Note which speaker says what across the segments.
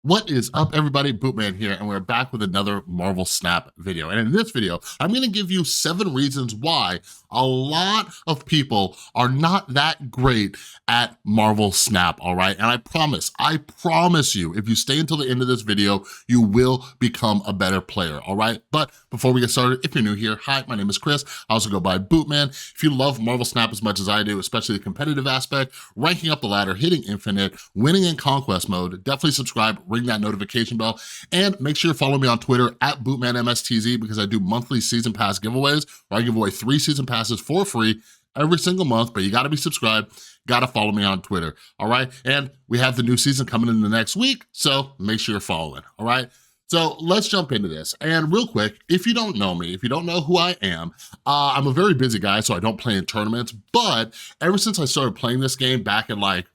Speaker 1: What is up, everybody? Bootman here, and we're back with another Marvel Snap video. And in this video, I'm gonna give you 7 reasons why a lot of people are not that great at Marvel Snap, all right? And I promise you, if you stay until the end of this video, you will become a better player, all right? But before we get started, if you're new here, hi, my name is Chris. I also go by Bootman. If you love Marvel Snap as much as I do, especially the competitive aspect, ranking up the ladder, hitting infinite, winning in conquest mode, definitely subscribe, ring that notification bell, and make sure you follow me on Twitter at BootmanMSTZ because I do monthly season pass giveaways where I give away 3 season passes for free every single month, but you gotta be subscribed, gotta follow me on Twitter, all right? And we have the new season coming in the next week, so make sure you're following, all right? So let's jump into this. And real quick, if you don't know me, if you don't know who I am, I'm a very busy guy, so I don't play in tournaments, but ever since I started playing this game back in like,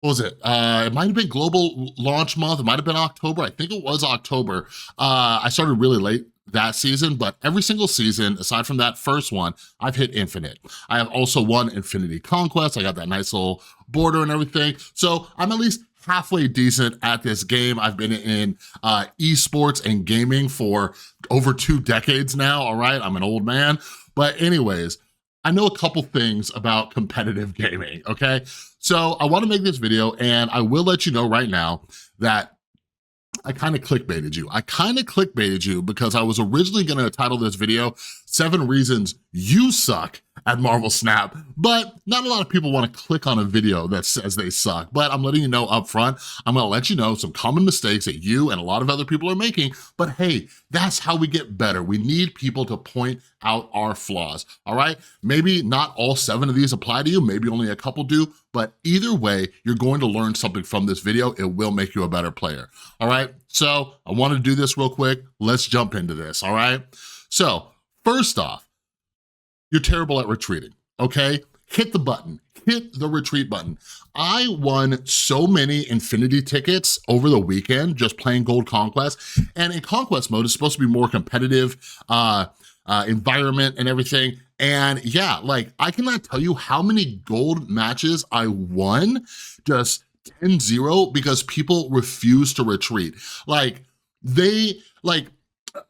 Speaker 1: what was it? It might have been global launch month. It might have been October. I think it was October. I started really late that season, but every single season, aside from that first one, I've hit infinite. I have also won Infinity Conquest. I got that nice little border and everything. So I'm at least halfway decent at this game. I've been in esports and gaming for over 2 decades now, all right? I'm an old man. But anyways, I know a couple things about competitive gaming, okay? So I wanna make this video, and I will let you know right now that I kind of clickbaited you. I kind of clickbaited you because I was originally gonna title this video, 7 Reasons You Suck at Marvel Snap, but not a lot of people wanna click on a video that says they suck, but I'm letting you know up front, I'm gonna let you know some common mistakes that you and a lot of other people are making, but hey, that's how we get better. We need people to point out our flaws, all right? Maybe not all 7 of these apply to you, maybe only a couple do, but either way, you're going to learn something from this video. It will make you a better player, all right? So I wanna do this real quick. Let's jump into this, all right? So first off, you're terrible at retreating, okay? Hit the button, hit the retreat button. I won so many infinity tickets over the weekend just playing Gold Conquest, and in Conquest mode, it's supposed to be more competitive environment and everything, and yeah, like I cannot tell you how many gold matches I won just 10-0 because people refuse to retreat.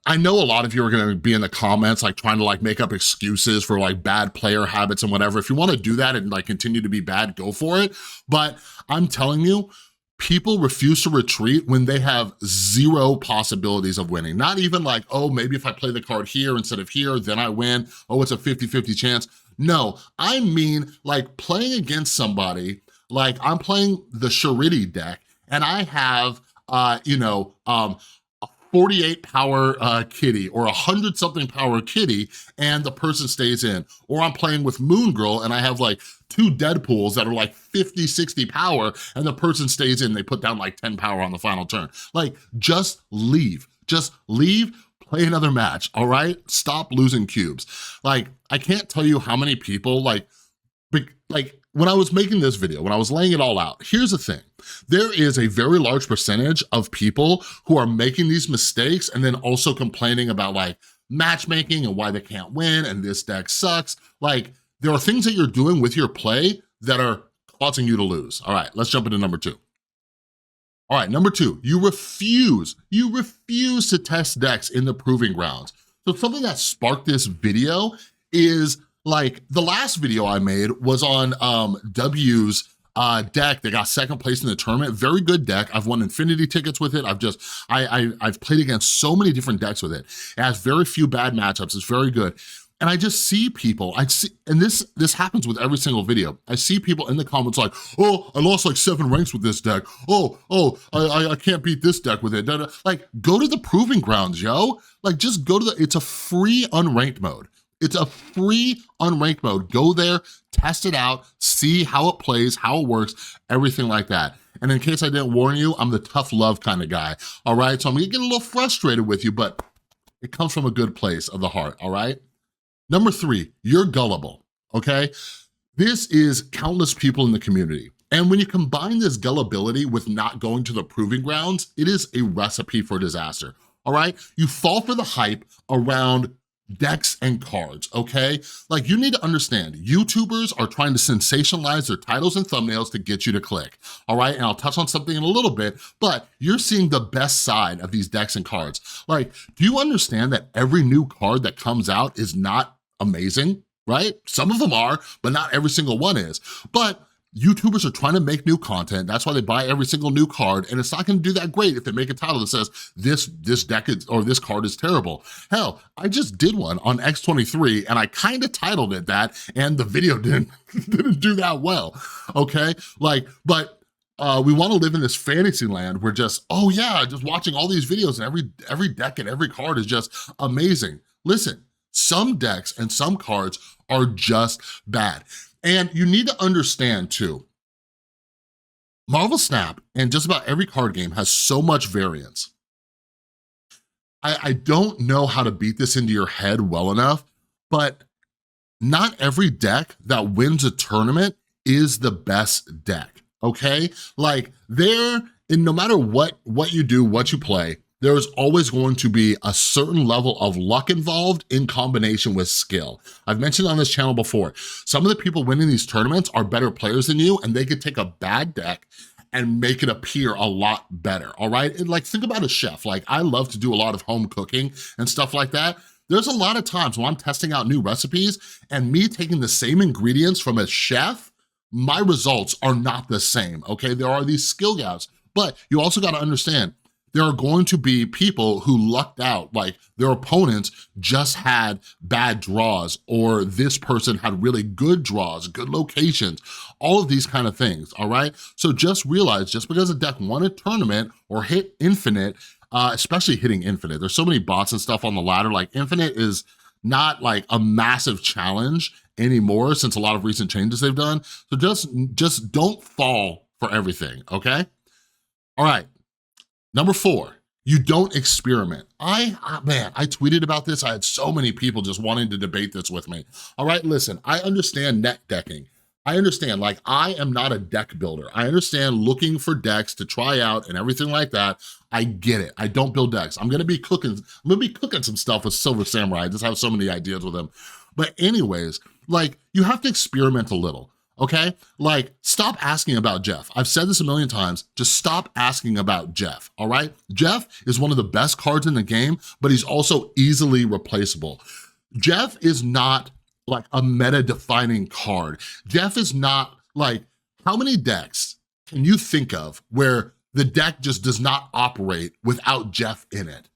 Speaker 1: I know a lot of you are gonna be in the comments like trying to like make up excuses for like bad player habits and whatever. If you wanna do that and like continue to be bad, go for it. But I'm telling you, people refuse to retreat when they have 0 possibilities of winning. Not even like, oh, maybe if I play the card here instead of here, then I win. Oh, it's a 50-50 chance. No, I mean like playing against somebody, like I'm playing the Charity deck and I have, 48 power kitty or 100 something power kitty and the person stays in. Or I'm playing with Moon Girl and I have like 2 Deadpools that are like 50, 60 power and the person stays in, they put down like 10 power on the final turn. Like, just leave, play another match, all right? Stop losing cubes. Like, I can't tell you how many people like when I was making this video, when I was laying it all out, here's the thing. There is a very large percentage of people who are making these mistakes and then also complaining about like matchmaking and why they can't win and this deck sucks. Like, there are things that you're doing with your play that are causing you to lose. All right, let's jump into number 2. All right, number 2, you refuse to test decks in the proving grounds. So something that sparked this video is like the last video I made was on W's deck. They got 2nd place in the tournament. Very good deck. I've won infinity tickets with it. I've played against so many different decks with it. It has very few bad matchups. It's very good. And I just see people, and this happens with every single video. I see people in the comments like, oh, I lost like 7 ranks with this deck. I can't beat this deck with it. Like, go to the proving grounds, yo. Like, just go to it's a free unranked mode. It's a free unranked mode. Go there, test it out, see how it plays, how it works, everything like that. And in case I didn't warn you, I'm the tough love kind of guy, all right? So I'm gonna get a little frustrated with you, but it comes from a good place of the heart, all right? Number 3, you're gullible, okay? This is countless people in the community. And when you combine this gullibility with not going to the proving grounds, it is a recipe for disaster, all right? You fall for the hype around decks and cards, okay? Like, you need to understand, YouTubers are trying to sensationalize their titles and thumbnails to get you to click, all right? And I'll touch on something in a little bit, but you're seeing the best side of these decks and cards. Like, do you understand that every new card that comes out is not amazing, right? Some of them are, but not every single one is. But YouTubers are trying to make new content. That's why they buy every single new card, and it's not gonna do that great if they make a title that says this deck is, or this card is terrible. Hell, I just did one on X23 and I kind of titled it that, and the video didn't do that well, okay? Like, but we want to live in this fantasy land where just, oh yeah, just watching all these videos and every deck and every card is just amazing. Listen, some decks and some cards are just bad. And you need to understand too, Marvel Snap and just about every card game has so much variance. I don't know how to beat this into your head well enough, but not every deck that wins a tournament is the best deck, okay? Like, no matter what you do, what you play, there is always going to be a certain level of luck involved in combination with skill. I've mentioned on this channel before, some of the people winning these tournaments are better players than you, and they could take a bad deck and make it appear a lot better, all right? And like, think about a chef. Like, I love to do a lot of home cooking and stuff like that. There's a lot of times when I'm testing out new recipes and me taking the same ingredients from a chef, my results are not the same, okay? There are these skill gaps, but you also gotta understand, there are going to be people who lucked out, like their opponents just had bad draws, or this person had really good draws, good locations, all of these kind of things, all right? So just realize, just because a deck won a tournament or hit infinite, especially hitting infinite, there's so many bots and stuff on the ladder, like infinite is not like a massive challenge anymore since a lot of recent changes they've done. So just don't fall for everything, okay? All right. Number 4, you don't experiment. Man, I tweeted about this. I had so many people just wanting to debate this with me. All right, listen, I understand net decking. I understand, like, I am not a deck builder. I understand looking for decks to try out and everything like that. I get it. I don't build decks. I'm gonna be cooking some stuff with Silver Samurai. I just have so many ideas with him. But anyways, like, you have to experiment a little. Okay? Like, stop asking about Jeff. I've said this a million times, just stop asking about Jeff, all right? Jeff is one of the best cards in the game, but he's also easily replaceable. Jeff is not like a meta-defining card. Jeff is not like, how many decks can you think of where the deck just does not operate without Jeff in it?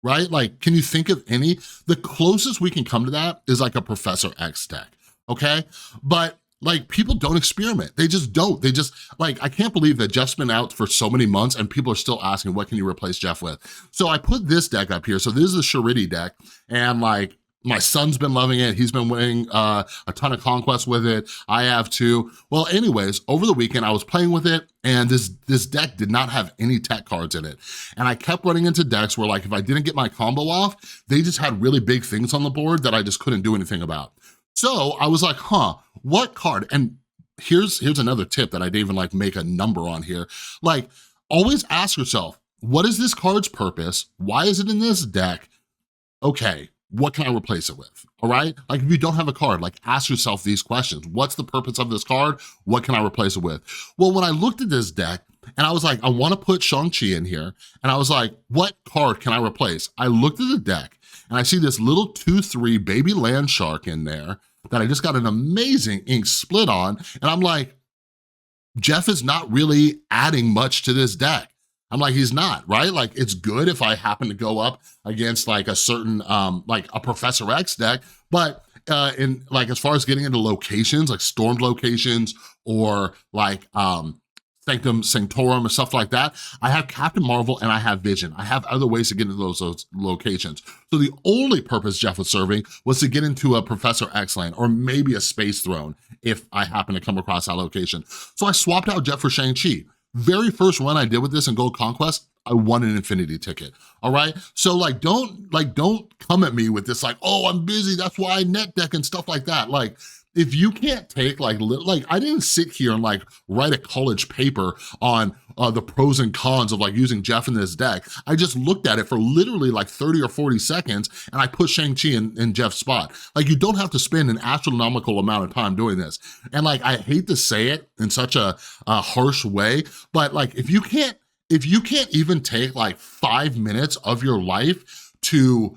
Speaker 1: Right? Like, can you think of any? The closest we can come to that is like a Professor X deck, okay? But like, people don't experiment. They just don't. They just, like, I can't believe that Jeff's been out for so many months and people are still asking, what can you replace Jeff with? So I put this deck up here. So this is the Charity deck, and like, my son's been loving it. He's been winning a ton of conquests with it. I have too. Well, anyways, over the weekend, I was playing with it, and this deck did not have any tech cards in it. And I kept running into decks where, like, if I didn't get my combo off, they just had really big things on the board that I just couldn't do anything about. So I was like, what card? And here's another tip that I didn't even like make a number on here. Like, always ask yourself, what is this card's purpose? Why is it in this deck? Okay, what can I replace it with, all right? Like, if you don't have a card, like, ask yourself these questions. What's the purpose of this card? What can I replace it with? Well, when I looked at this deck, and I was like, I wanna put Shang-Chi in here, and I was like, what card can I replace? I looked at the deck, and I see this little 2/3 baby land shark in there that I just got an amazing ink split on, and I'm like, Jeff is not really adding much to this deck. I'm like, he's not, right? Like, it's good if I happen to go up against like a certain, like a Professor X deck, but in like, as far as getting into locations, like stormed locations or like Sanctum Sanctorum or stuff like that, I have Captain Marvel and I have Vision. I have other ways to get into those locations. So the only purpose Jeff was serving was to get into a Professor X land or maybe a Space Throne if I happen to come across that location. So I swapped out Jeff for Shang-Chi. Very first run I did with this in Gold Conquest, I won an infinity ticket, all right? So like, don't come at me with this like, oh, I'm busy, that's why I net deck and stuff like that. Like, if you can't take like I didn't sit here and like write a college paper on the pros and cons of like using Jeff in this deck. I just looked at it for literally like 30 or 40 seconds and I put Shang-Chi in Jeff's spot. Like, you don't have to spend an astronomical amount of time doing this. And like, I hate to say it in such a harsh way, but like, if you can't even take like 5 minutes of your life to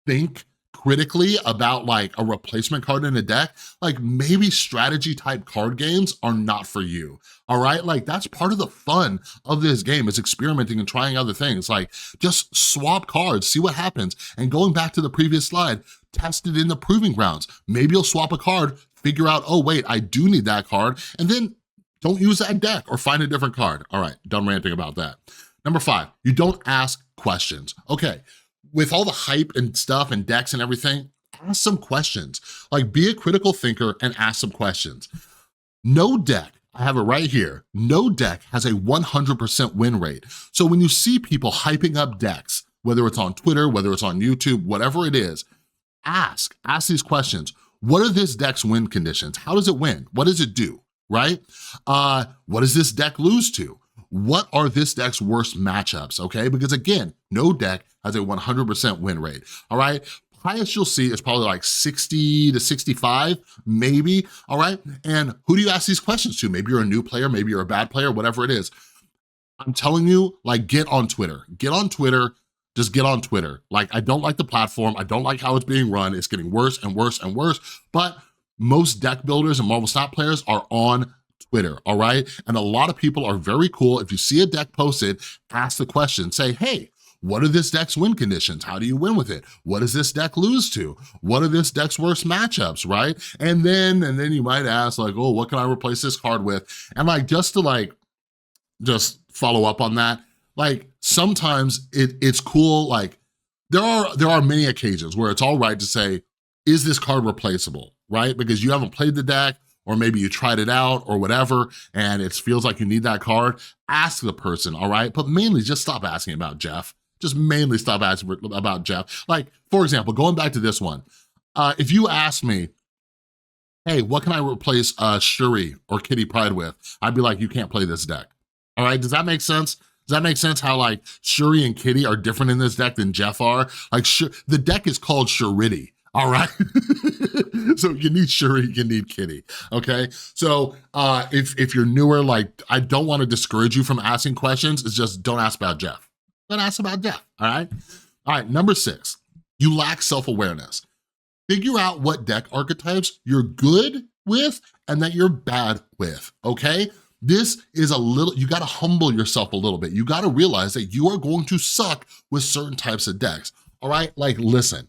Speaker 1: think critically about like a replacement card in a deck, like maybe strategy type card games are not for you, all right? Like, that's part of the fun of this game, is experimenting and trying other things. Like, just swap cards, see what happens. And going back to the previous slide, test it in the proving grounds. Maybe you'll swap a card, figure out, oh wait, I do need that card, and then don't use that deck or find a different card. All right, done ranting about that. Number 5, you don't ask questions. Okay, with all the hype and stuff and decks and everything, ask some questions. Like, be a critical thinker and ask some questions. No deck, I have it right here, no deck has a 100% win rate. So when you see people hyping up decks, whether it's on Twitter, whether it's on YouTube, whatever it is, ask these questions. What are this deck's win conditions? How does it win? What does it do, right? What does this deck lose to? What are this deck's worst matchups, okay? Because again, no deck has a 100% win rate, all right? Highest you'll see is probably like 60 to 65, maybe, all right? And who do you ask these questions to? Maybe you're a new player, maybe you're a bad player, whatever it is. I'm telling you, like, get on Twitter. Get on Twitter, just get on Twitter. Like, I don't like the platform. I don't like how it's being run. It's getting worse and worse and worse, but most deck builders and Marvel Snap players are on Twitter, all right? And a lot of people are very cool. If you see a deck posted, ask the question, say, hey, what are this deck's win conditions? How do you win with it? What does this deck lose to? What are this deck's worst matchups, right? And then you might ask like, oh, what can I replace this card with? And like, just follow up on that. Like, sometimes it's cool. Like, there are many occasions where it's all right to say, is this card replaceable, right? Because you haven't played the deck, or maybe you tried it out or whatever, and it feels like you need that card. Ask the person, all right? But mainly just stop asking about Jeff. Just mainly stop asking about Jeff. Like, for example, going back to this one, if you ask me, hey, what can I replace Shuri or Kitty Pryde with? I'd be like, you can't play this deck, all right? Does that make sense? Does that make sense how like Shuri and Kitty are different in this deck than Jeff are? Like, the deck is called Shurity. All right, so you need Shuri, you need Kitty, okay? So if you're newer, like, I don't wanna discourage you from asking questions, it's just don't ask about Jeff. Don't ask about Jeff, all right? All right, number 6, you lack self-awareness. Figure out what deck archetypes you're good with and that you're bad with, okay? This is you gotta humble yourself a little bit. You gotta realize that you are going to suck with certain types of decks, all right? Like, listen.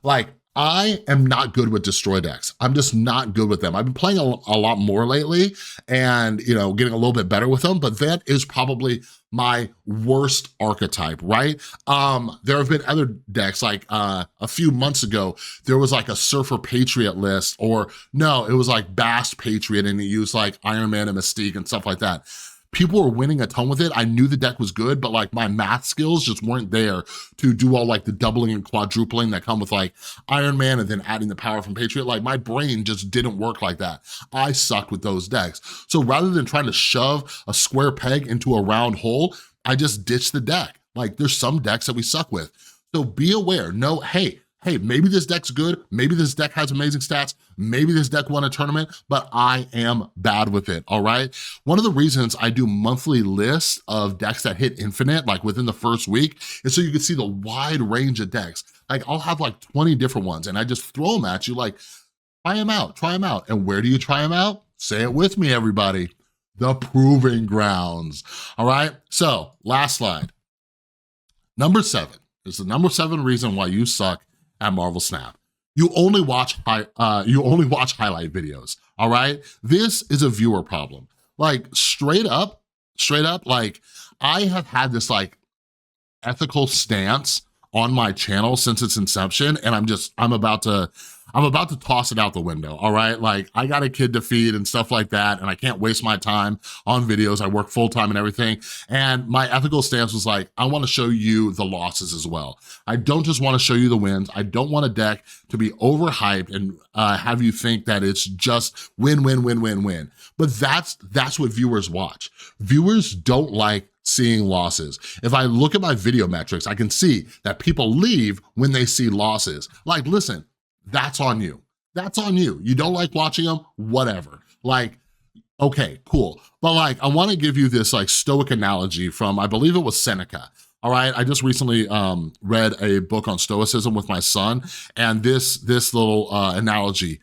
Speaker 1: Like, I am not good with destroy decks. I'm just not good with them. I've been playing a lot more lately and, you know, getting a little bit better with them, but that is probably my worst archetype, right? There have been other decks, like a few months ago, there was like a Surfer Patriot list, or no, it was like Bast Patriot, and it used like Iron Man and Mystique and stuff like that. People were winning a ton with it. I knew the deck was good, but like my math skills just weren't there to do all like the doubling and quadrupling that come with like Iron Man and then adding the power from Patriot. Like, my brain just didn't work like that. I sucked with those decks. So rather than trying to shove a square peg into a round hole, I just ditched the deck. Like, there's some decks that we suck with. So be aware, know, hey, maybe this deck's good, maybe this deck has amazing stats, maybe this deck won a tournament, but I am bad with it, all right? One of the reasons I do monthly lists of decks that hit infinite, like within the first week, is so you can see the wide range of decks. Like, I'll have like 20 different ones, and I just throw them at you like, try them out. And where do you try them out? Say it with me, everybody. The proving grounds, all right? So, last slide. Number 7 is the number 7 reason why you suck at Marvel Snap. You only watch highlight videos, all right? This is a viewer problem. Like, straight up, like, I have had this like ethical stance on my channel since its inception, and I'm about to toss it out the window, all right? Like, I got a kid to feed and stuff like that, and I can't waste my time on videos. I work full-time and everything, and my ethical stance was like, I wanna show you the losses as well. I don't just wanna show you the wins. I don't want a deck to be overhyped and have you think that it's just win, win, win, win, win. But that's what viewers watch. Viewers don't like seeing losses. If I look at my video metrics, I can see that people leave when they see losses. Like, listen, that's on you. That's on you. You don't like watching them, whatever. Like, okay, cool. But like, I wanna give you this like stoic analogy from, I believe it was Seneca. All right, I just recently read a book on stoicism with my son, and this little analogy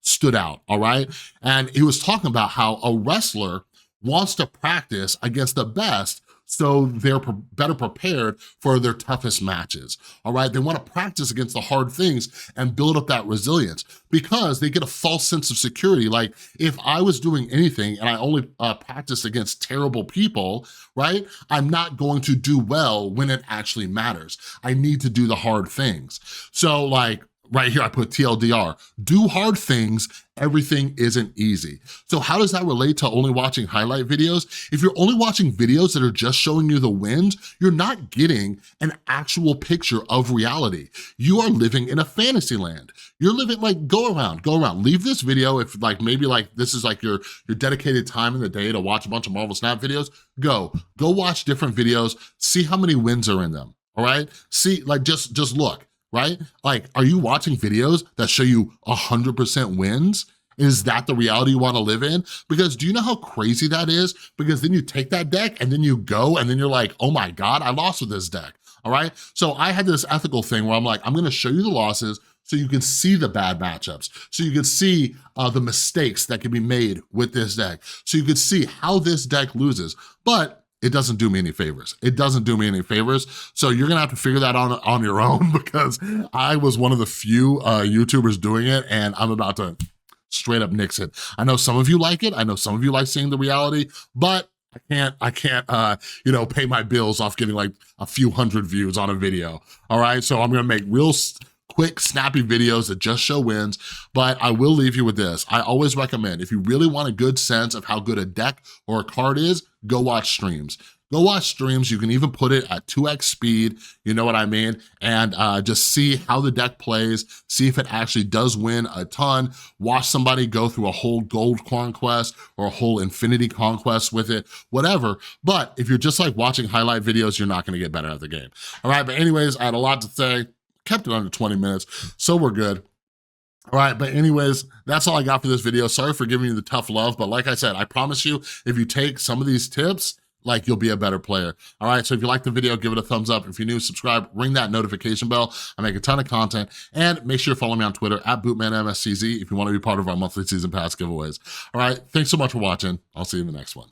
Speaker 1: stood out, all right? And he was talking about how a wrestler wants to practice against the best so they're better prepared for their toughest matches, all right? They wanna practice against the hard things and build up that resilience because they get a false sense of security. Like, if I was doing anything and I only practiced against terrible people, right? I'm not going to do well when it actually matters. I need to do the hard things. So like, right here, I put TLDR, do hard things, everything isn't easy. So how does that relate to only watching highlight videos? If you're only watching videos that are just showing you the wins, you're not getting an actual picture of reality. You are living in a fantasy land. You're living like, go around, leave this video. If like, maybe like this is like your dedicated time in the day to watch a bunch of Marvel Snap videos, go watch different videos, see how many wins are in them, all right? See, like just look. Right? Like, are you watching videos that show you 100% wins? Is that the reality you wanna live in? Because do you know how crazy that is? Because then you take that deck and then you go and then you're like, oh my God, I lost with this deck, all right? So I had this ethical thing where I'm like, I'm gonna show you the losses so you can see the bad matchups, so you can see the mistakes that can be made with this deck, so you can see how this deck loses. But it doesn't do me any favors. It doesn't do me any favors. So you're gonna have to figure that out on your own because I was one of the few YouTubers doing it, and I'm about to straight up nix it. I know some of you like it. I know some of you like seeing the reality, but I can't you know, pay my bills off getting like a few hundred views on a video. All right, so I'm gonna make real quick, snappy videos that just show wins, but I will leave you with this. I always recommend, if you really want a good sense of how good a deck or a card is, go watch streams. Go watch streams. You can even put it at 2x speed, you know what I mean? And just see how the deck plays, see if it actually does win a ton. Watch somebody go through a whole gold conquest or a whole infinity conquest with it, whatever. But if you're just like watching highlight videos, you're not gonna get better at the game. All right, but anyways, I had a lot to say. Kept it under 20 minutes, so we're good. All right, but anyways, that's all I got for this video. Sorry for giving you the tough love, but like I said, I promise you, if you take some of these tips, like, you'll be a better player. All right, so if you like the video, give it a thumbs up. If you're new, subscribe, ring that notification bell. I make a ton of content, and make sure you follow me on Twitter at BootmanMSCZ if you want to be part of our monthly season pass giveaways. All right, thanks so much for watching. I'll see you in the next one.